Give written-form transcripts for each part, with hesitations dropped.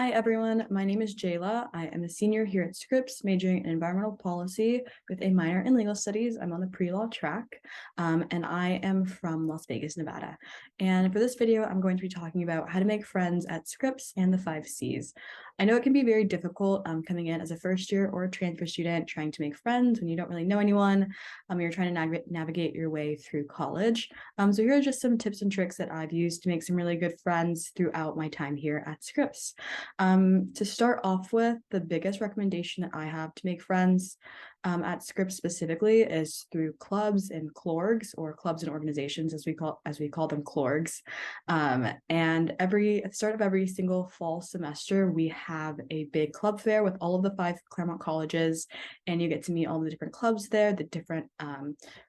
Hi everyone, my name is Jaela. I am a senior here at Scripps, majoring in environmental policy with a minor in legal studies. I'm on the pre-law track, and I am from Las Vegas, Nevada. And for this video, I'm going to be talking about how to make friends at Scripps and the 5Cs. I know it can be very difficult coming in as a first year or a transfer student trying to make friends when you don't really know anyone. You're trying to navigate your way through college. So here are just some tips and tricks that I've used to make some really good friends throughout my time here at Scripps. To start off with, the biggest recommendation that I have to make friends at Scripps specifically is through clubs and clorgs, or clubs and organizations as we call them, clorgs. And at the start of every single fall semester, we have a big club fair with all of the 5 Claremont colleges, and you get to meet all the different clubs there, the different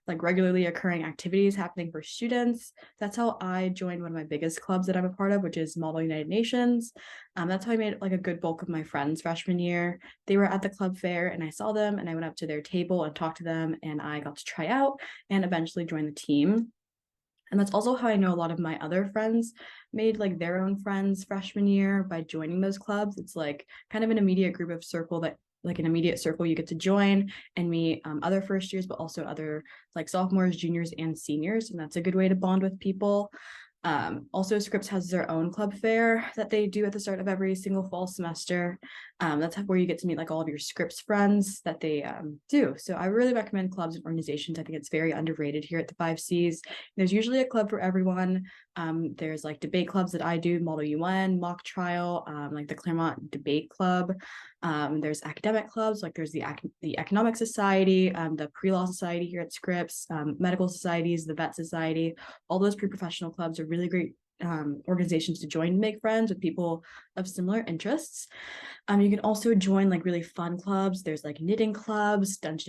like regularly occurring activities happening for students. That's how I joined one of my biggest clubs that I'm a part of, which is Model United Nations. That's how I made like a good bulk of my friends freshman year. They were at the club fair and I saw them and I went up to their table and talked to them, and I got to try out and eventually join the team. And that's also how I know a lot of my other friends made like their own friends freshman year by joining those clubs. It's like kind of an immediate group of circle that like an immediate circle you get to join and meet other first years, but also other like sophomores, juniors, and seniors. And that's a good way to bond with people. Also, Scripps has their own club fair that they do at the start of every single fall semester. That's where you get to meet like all of your Scripps friends that they do. So I really recommend clubs and organizations. I think it's very underrated here at the 5Cs. There's usually a club for everyone. There's like debate clubs that I do, Model UN, Mock Trial, like the Claremont Debate Club. There's academic clubs, like there's the Economic Society, the Pre-Law Society here at Scripps, medical societies, the Vet Society. All those pre-professional clubs are really great organizations to join to make friends with people of similar interests. You can also join like really fun clubs. There's like knitting clubs, Dungeons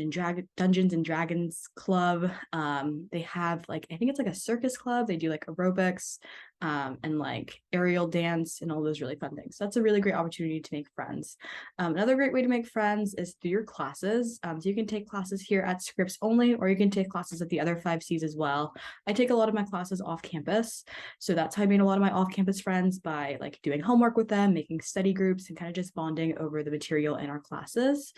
and Dragons club. They have like, I think it's like a circus club. They do like aerobics and like aerial dance and all those really fun things. So that's a really great opportunity to make friends. Another great way to make friends is through your classes. So you can take classes here at Scripps only, or you can take classes at the other 5Cs as well. I take a lot of my classes off campus. So that's how I made a lot of my off-campus friends, by like doing homework with them, making study groups, and kind of just bonding over the material in our classes.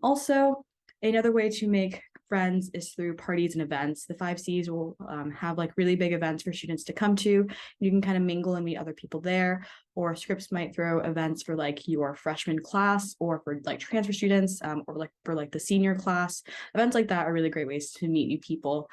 Also, another way to make friends is through parties and events. The 5Cs will have like really big events for students to come to. You can kind of mingle and meet other people there, or Scripps might throw events for like your freshman class, or for like transfer students, or like for like the senior class. Events like that are really great ways to meet new people.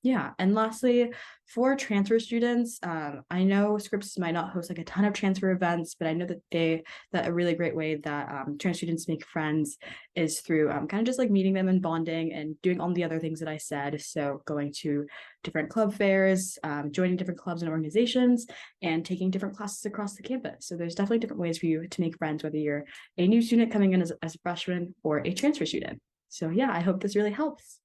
Yeah, and lastly, for transfer students, I know Scripps might not host like a ton of transfer events, but I know that a really great way that transfer students make friends is through kind of just like meeting them and bonding and doing all the other things that I said. So going to different club fairs, joining different clubs and organizations, and taking different classes across the campus. So there's definitely different ways for you to make friends, whether you're a new student coming in as a freshman or a transfer student. So yeah, I hope this really helps.